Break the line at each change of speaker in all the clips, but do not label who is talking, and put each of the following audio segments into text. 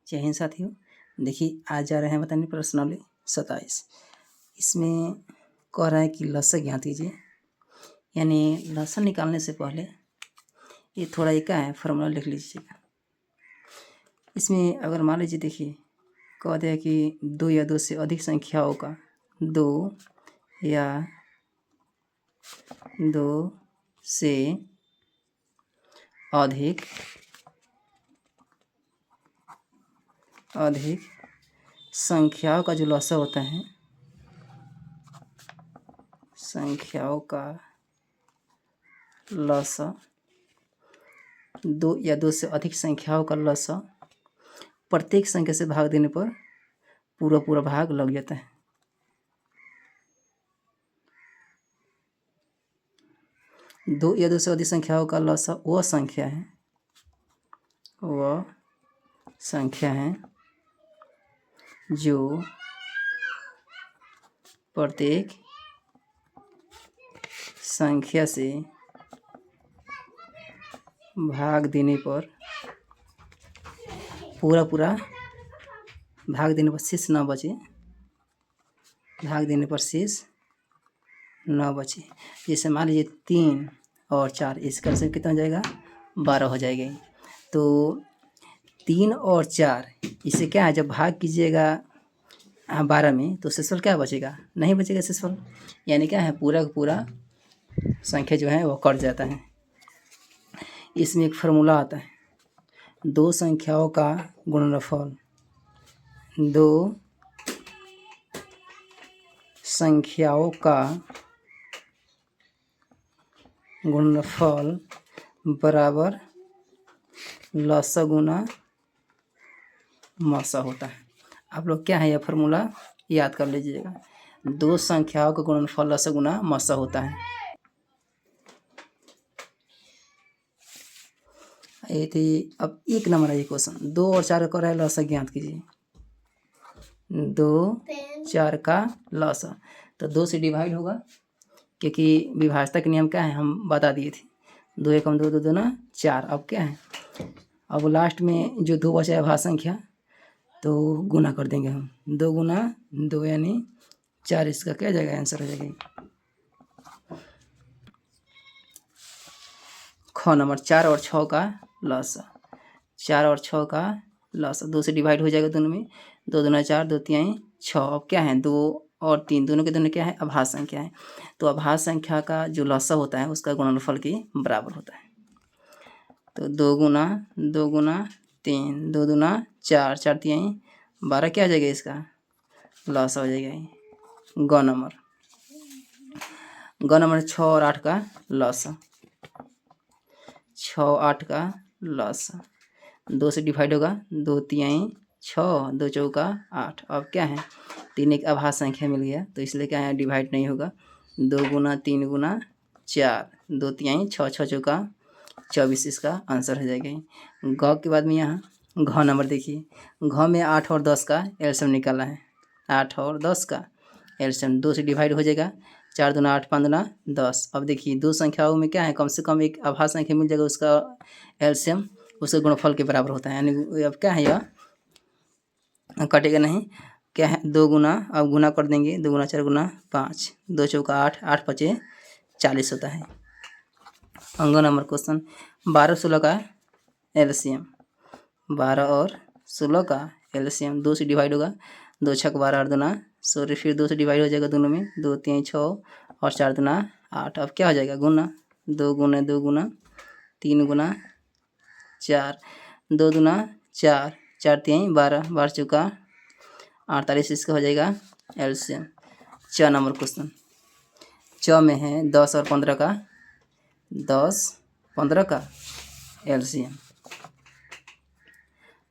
जय हिंद साथियों। देखिए आज जा रहे हैं बताने प्रश्नावली 27। इसमें कह रहा है कि लसक ज्ञात कीजिए, यानी लसन निकालने से पहले ये थोड़ा एक है फॉर्मूला लिख लीजिएगा। इसमें अगर मान लीजिए देखिए कह दिया कि 2 या 2 से अधिक संख्याओं का 2 या 2 से अधिक संख्याओं का जो लसा होता है, संख्याओं का लसा 2 या 2 से अधिक संख्याओं का लसा प्रत्येक संख्या से भाग देने पर पूरा भाग लग जाता है। दो या 2 से अधिक संख्याओं का लसा वह संख्या है जो प्रत्येक संख्या से भाग देने पर पूरा भाग देने पर शेष न बचे, जैसे मान लीजिए 3 और 4, इसका आंसर कितना हो जाएगा? 12 हो जाएगा। तो 3 और 4 इसे क्या है, जब भाग कीजिएगा 12 में तो शेषफल क्या बचेगा? नहीं बचेगा शेषफल, यानी क्या है पूरा संख्या जो है वो कट जाता है। इसमें एक फार्मूला आता है, 2 संख्याओं का गुणनफल, 2 संख्याओं का गुणनफल बराबर लसा गुना मसा होता है। आप लोग क्या है यह फार्मूला याद कर लीजिएगा। 2 संख्याओं का गुणनफल लसा गुना मसा होता है। ये थी। अब 1 नंबर है ये क्वेश्चन, 2 और 4 का लसा ज्ञात कीजिए। 2 4 का लसा, तो 2 से डिवाइड होगा क्योंकि विभाजता के नियम क्या है हम बता दिए थे। 2 एकम 2, 2 दूना 4। अब क्या है, अब लास्ट में जो 2 बचा है अभाज्य संख्या, तो गुना कर देंगे हम। 2 गुना 2 यानी 4, इसका क्या जाएगा आंसर हो जाएगा। ख नंबर 4 और 6 का लसा, 4 और 6 का लसा 2 से डिवाइड हो जाएगा दोनों में। 2 दूना 4, 2 तिहाई 6। अब क्या है 2 और 3 दोनों के दोनों क्या है अभाज्य संख्या है, तो अभाज्य संख्या का जो लसा होता है उसका गुणनफल के बराबर होता है। तो 2 गुना 3, 2 दूना 4, 4 तिहाई 12, क्या हो जाएगा इसका लसा हो जाएगा। ग नंबर 6 और 8 का लसा, 6 8 का लसा 2 से डिवाइड होगा। 2 तिहाई 6, 2 चौका 8। अब क्या है 3 एक अभाज्य संख्या मिल गया, तो इसलिए क्या है डिवाइड नहीं होगा। 2 गुना 3 गुना 4, 2 तिहाई 6, 6 चौका 24, इसका आंसर हो जाएगा। ग के बाद में यहाँ घ नंबर देखिए, घ में 8 और 10 का एलसीएम निकाला है। 8 और 10 का एलसीएम 2 से डिवाइड हो जाएगा। 4 दूना 8, 5 दूना 10। अब देखिए 2 संख्याओं में क्या है कम से कम एक अभाज्य संख्या मिल जाएगा, उसका एलसीएम उसके गुणनफल के बराबर होता है। यानी अब क्या है यह कटेगा नहीं, क्या है 2 गुना, अब गुना कर देंगे। 2 गुना 4 गुना 5, 2 चौका 8, 8 पचे 40 होता है। अंग नंबर क्वेश्चन 12 16 का एलसीएम, 12 और 16 का एलसीएम 2 से डिवाइड होगा। 2 छक 12, 8 दूना 16, फिर 2 से डिवाइड हो जाएगा दोनों में। 2 3 6 और 4 दूना 8। अब क्या हो जाएगा गुना, 2 गुना 2 गुना 3 गुना 4, 2 दूना 4, 4 तिहाई 12, 12 चौका 48, इसका हो जाएगा एलसीएम। च नंबर क्वेश्चन, च में है 10 और 15 का, 10 15 का एलसीएम,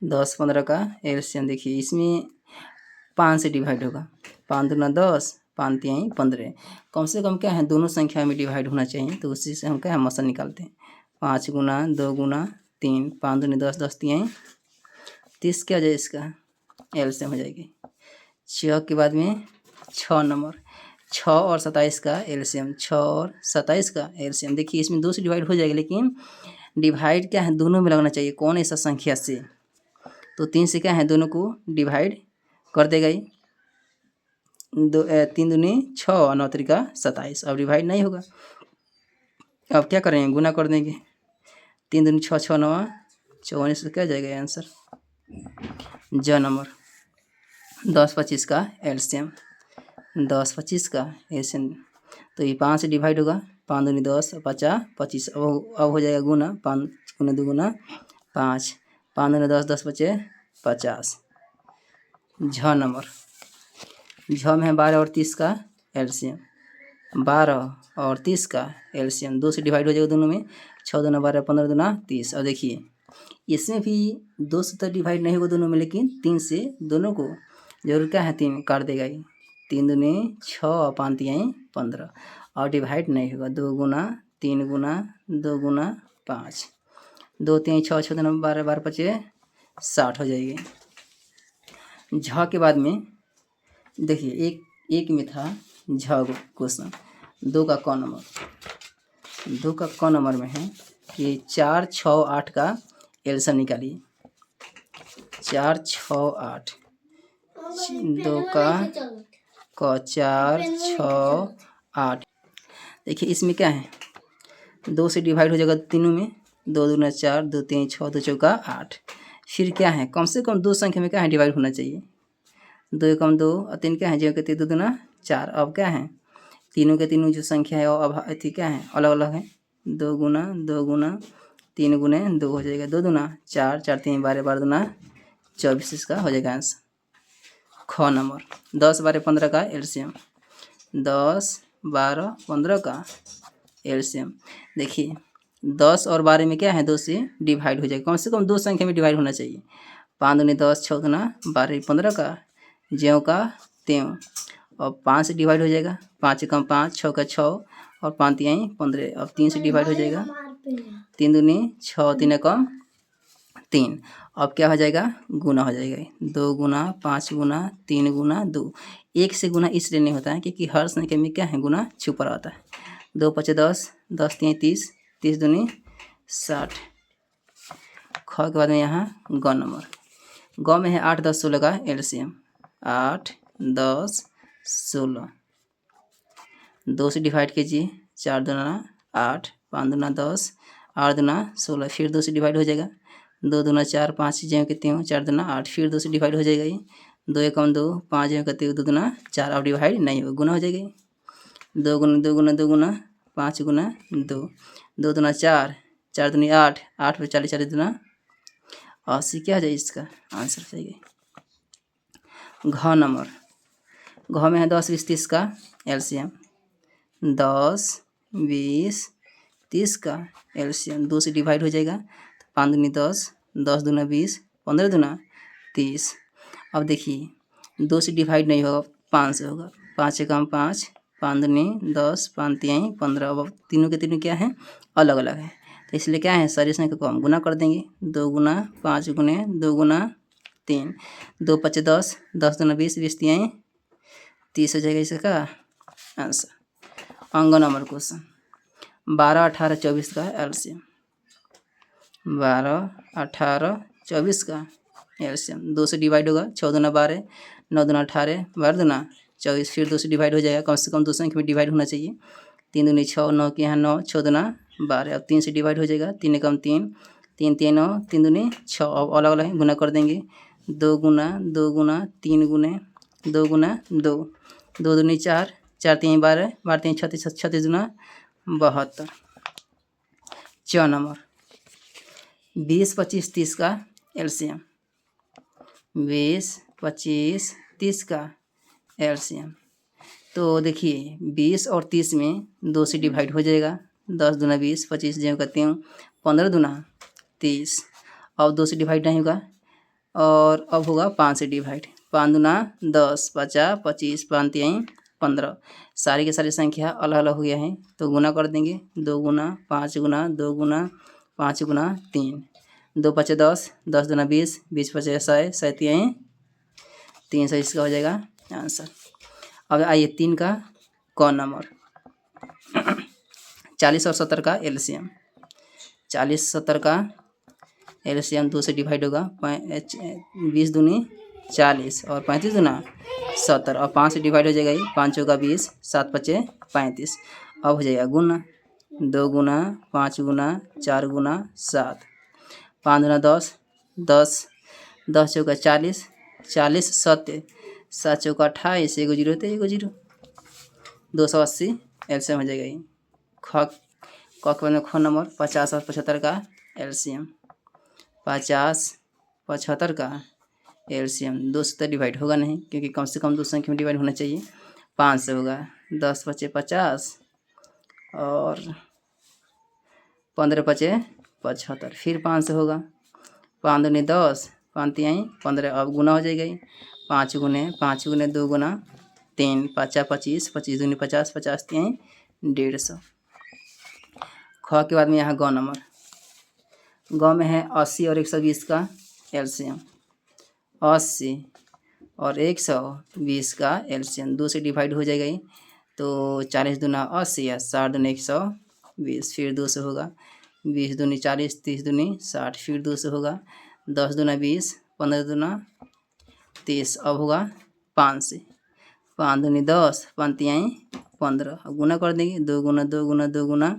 10 15 का एलसीएम। देखिए इसमें 5 से डिवाइड होगा। 5 दूना 10, 5 तिहाई 15। कम से कम क्या है दोनों संख्या में डिवाइड होना चाहिए, तो उसी से हम क्या है मसा निकालते हैं। 5 गुना 2 गुना 3, 5 दूनी 10, 10 तिहाई 30, क्या हो जाए इसका एलसीएम हो जाएगी। 6 के बाद में 6 नंबर, 6 और 27 का एलसीएम, 6 और 27 का एलसीएम। देखिए इसमें 2 से डिवाइड हो जाएगा, लेकिन डिवाइड क्या है दोनों में लगना चाहिए। कौन ऐसा संख्या से तो 3 से क्या है दोनों को डिवाइड कर देगा ही। 3 दूनी 6 और 9 त्रिका 27। अब डिवाइड नहीं होगा, अब क्या करेंगे, गुना कर देंगे। 3 दूनी 6, 6 9 54 से क्या जाएगा आंसर। ज नंबर 10 25 का एलसीएम, 10 25 का एलसीएम। तो ये 5 से डिवाइड होगा, 5 दूनी 10 50 25। अब हो जाएगा गुना, 5 गुना 2 गुना 5, 5 दूनी 10 10 बचे 50। झ नंबर, झ में है 12 और 30 का एलसीएम, 12 और 30 का एलसीएम 2 से डिवाइड हो जाएगा दोनों में, 6 दूना 12 15 दूना 30। और देखिए इसमें भी 2 से तो डिवाइड नहीं होगा दोनों में, लेकिन 3 से दोनों को जरूर क्या है 3 काट देगा ही। 3 दूनी 6 और 5 तिहाई 15 और डिवाइड नहीं होगा। 2 गुना 3 गुना 2 गुना 5, 2 तिहाई 6 6 दूना 12 12 पचे 60 हो जाएगी। झ के बाद में देखिए एक में था झ क्वेश्चन, 2 का क नंबर, 2 का क नंबर में है कि 4 6 8 का एलसीएम निकालिए। 4 6 8, 2 का क 4 6 8। देखिए इसमें क्या है 2 से डिवाइड हो जाएगा तीनों में, 2 दूना 4 2 3 6 2 चौका 8। फिर क्या है कम से कम 2 संख्या में क्या है डिवाइड होना चाहिए। 2 एकम 2 और 3 क्या है, जो कहते 2 दूना 4। अब क्या है तीनों के तीनों जो संख्या है अब अथी क्या है अलग अलग है। 2 गुना 3 गुने 2 हो जाएगा, 2 दूना 4 4 3 12 12 दूना 24 इसका हो जाएगा आंसर। ख नंबर 10 12 15 का एलसीएम, 10 12 15 का एलसीएम। देखिए 10 और 12 में क्या है 2 से डिवाइड हो जाएगा, कम से कम 2 संख्या में डिवाइड होना चाहिए। 5 दूनी 10 6 दूना 12 15 का ज्यों का त्यों। और 5 से डिवाइड हो जाएगा, 5 कम 5 6 का 6 और 5 तिहाई 15। अब 3 से डिवाइड हो जाएगा, 3 दूनी 6 3 कम 3। अब क्या हो जाएगा गुना हो जाएगा, 2 गुना 5 गुना 3 गुना 2। 1 से गुना इसलिए नहीं होता है क्योंकि हर संख्या में क्या है गुना छुपा रहता है। 2 5 10 10 3 30 30 दूनी 60। ख के बाद में यहाँ ग नंबर, ग में है 8 10 16 का एलसीएम, 8 10 16। 2 से डिवाइड कीजिए, 4 दूना 8 5 दूना 10 8 दूना 16। फिर 2 से डिवाइड हो जाएगा, 2 दूना 4 5 ज्यों के त्यों 4 दूना 8। फिर 2 से डिवाइड हो जाएगा, ये 2 एकम 2 5 ज्यों के त्यों 2 दूना 4। अब डिवाइड नहीं होगा, गुना हो जाएगा। 2 गुना 2 गुना 2 गुना 5 गुना 2, 2 दूना 4 4 दूनी 8 8 पे 40 40 दूना 80। क्या हो जाए इसका आंसर सही। घ नंबर, घ में है 10 20 30 का एलसीएम, 10 20 30 का एलसीएम 2 से डिवाइड हो जाएगा, 5 दूनी 10 10 दूना 20 15 दूना 30। अब देखिए 2 से डिवाइड नहीं होगा, 5 से होगा। 5 से कम 5 5 दूनी 10 5 तिहाई 15। अब तीनों के तीनों क्या है अलग अलग है, तो इसलिए क्या है सारी संख्या को हम गुना कर देंगे। 2 गुना 5 गुने 2 गुना 3, 2 5 10 10 दूना 20 20 तिहाई 30 हो जाएगा इसका आंसर। अंग नंबर क्वेश्चन 12 18 24 का एलसीएम, 12 18 24 का एलसीएम 2 से डिवाइड होगा, 6 दूना 12 9 दूना 18 12 दूना 24। फिर 2 से डिवाइड हो जाएगा, कम से कम 2 संख्या में डिवाइड होना चाहिए। 3 दूनी 6 9 के यहाँ 9 6 दूना 12। अब 3 से डिवाइड हो जाएगा, 3 कम 3 3 3 9 3 दूनी 6। अब अलग अलग गुना कर देंगे, 2 गुना 2 गुना 3 गुने 2 गुना 2 2 दूनी 4 4 3 12 12 3 36 36 दूना 72। च नंबर 20 25 30 का एलसीएम, 20 25 30 का एलसीएम। तो देखिए 20 और 30 में 2 से डिवाइड हो जाएगा, 10 दूना 20 25 ज्यों का त्यों 15 दूना 30। अब 2 से डिवाइड नहीं होगा, और अब होगा 5 से डिवाइड। 5 दूना 10 50 25 5 तिहाई 15। सारी की सारी संख्या अलग अलग हो गया है, तो गुना कर देंगे। 2 गुना 5 गुना 2 गुना 5 गुना 3, 2 5 10 10 दूना 20 20 5 100 100 तिहाई 300 इसका हो जाएगा आंसर। अब आइए 3 का क नंबर 40 और 70 का एलसीएम, 40 70 का एलसीएम 2 से डिवाइड होगा 20 दूनी 40 और 35 दूना 70 और 5 से डिवाइड हो जाएगा ये 5 चौका 20 7 पचे 35। अब हो जाएगा गुना 2 गुना 5 गुना 4 गुना 7 5 दूना 10 10 10 चौका 40 40 7 7 चौका 28 एगो जीरो तो एगो जीरो 280 एलसीएम हो जाएगा ये। ख के बाद में ख नंबर 50 और 75 का एलसीएम 50 75 का एलसीएम 2 से तो डिवाइड होगा नहीं क्योंकि कम से कम 2 संख्या में डिवाइड होना चाहिए 5 से होगा 10 पचे 50 और 15 पचे 75 फिर 5 से होगा 5 दूनी 10 5 तिहाई 15 अब गुना हो जाएगा 5 गुने 2 गुना 3 5 25 25 दूनी 50 50 तिहाई 150। ख के बाद में यहाँ ग नंबर ग में है 80 और 120 का एलसीएम 80 और 120 का एलसीएम 2 से डिवाइड हो जाएगा तो 40 दूना 80 या 60 दूना 120 फिर 2 से होगा 20 दूनी 40 30 दूनी 60 फिर 2 से होगा 10 दूना 20 15 दूना 30 अब होगा 5 से 5 दूनी 10 5 तिहाई 15 अब गुना कर देंगे 2 गुना 2 गुना 2 गुना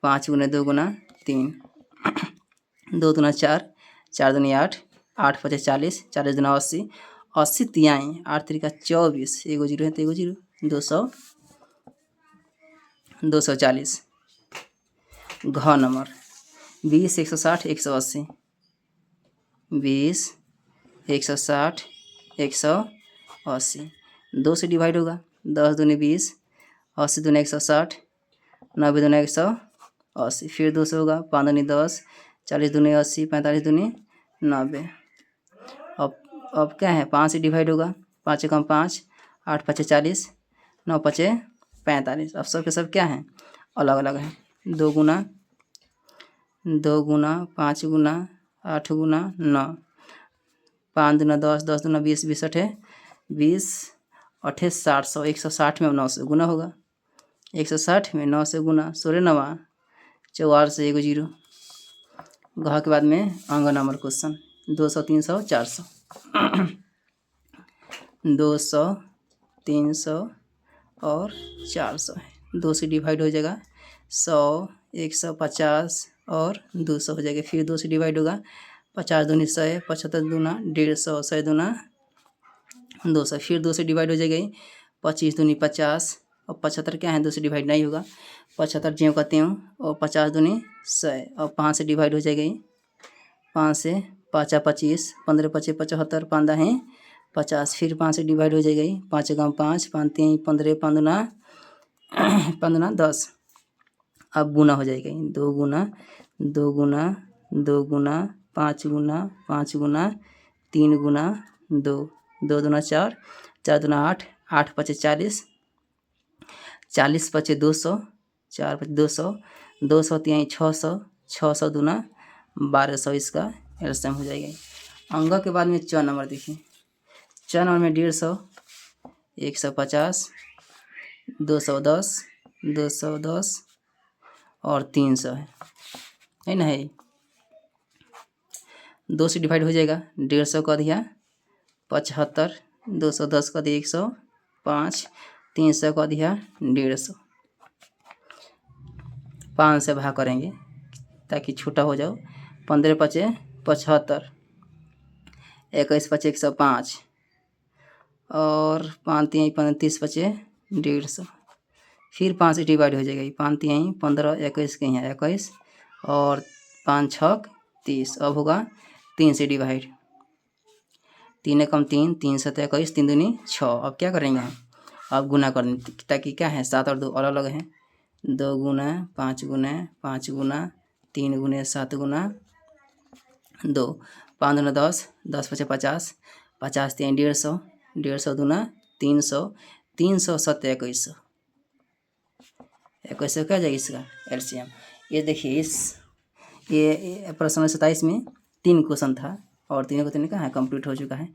5 गुना 2 गुना 3 2 दूना 4 4 दूनी 8 8 पचे 40 40 दूना 80 80 तिहाई 8 3 का 24 एगो जीरो है तो एगो जीरो 240। घ नंबर 20 160 180 20 160 180 2 से डिवाइड होगा 10 दूनी 20 80 दूनी 160 90 दूनी 180 फिर 2 से होगा 5 दूनी 10 40 दूनी 80 45 दूनी 90। अब क्या है 5 से डिवाइड होगा 5 कम 5 8 पचे 40 9 पचे 45 अब सब के सब क्या है अलग अलग है 2 गुना 5 गुना 8 गुना 9 5 दूना 10 10 दूना 20 20 अठे 20 अठे 60 100 160 में 9 से गुना होगा 160 में 9 से गुना 16 9 44 से एगो जीरो। घ के बाद में अंग नंबर क्वेश्चन 200 300 400 200 300 और 400 है 2 से डिवाइड हो जाएगा 100 150 और 200 हो जाएगा फिर 2 से डिवाइड होगा 50 दूनी 100 75 दूना 150 100 दूना 200 फिर 2 से डिवाइड हो जाएगा 25 दूनी 50 और 75 क्या है 2 से डिवाइड नहीं होगा 75 ज्यों का त्यों और 50 दूनी 100 और 5 से डिवाइड हो जाएगा 5 से 5 25 15 पचे 75 5 है 50 फिर 5 से डिवाइड हो जाएगा 5 कम 5 5 3 15 5 दूना 10 अब गुना हो जाएगा 2 गुना 2 गुना 2 गुना 5 गुना 5 गुना 3 गुना 2 2 दूना 4 4 दूना 8 8 पचे 40 40 पचे 200 4 पचे 200 200 तिहाई 600 600 दूना 1200 इसका एलसीएम हो जाएगा। अंग के बाद में च नंबर देखिए च नंबर में 150 150 210 210 और 300 है ना है 2 से डिवाइड हो जाएगा 150 का दिया 75 210 का दिया 105 300 का दिया 150 5 से भाग करेंगे ताकि छोटा हो जाओ 15 पचे 75 21 पचे 105 और 5 तिहाई 30 पचे 150 फिर 5 से डिवाइड हो जाएगा 5 तिहाई 15 21 के यहाँ 21 और 5 छक 30 अब होगा 3 से डिवाइड 3 कम 3 3 7 21 3 दूनी 6 अब क्या करेंगे हम अब गुना कर ताकि क्या है 7 और 2 अलग अलग हैं 2 गुना 5 गुना 5 गुना 3 गुने 7 गुना 2 5 दूना 10 10 पचे 50 50 तिहाई 150 150 दूना 300 300 7 21 क्या जाएगा इसका एलसीएम। ये देखिए इस ये प्रश्न 27 में 3 क्वेश्चन था और तीनों का तीनों का है कंप्लीट हो चुका है।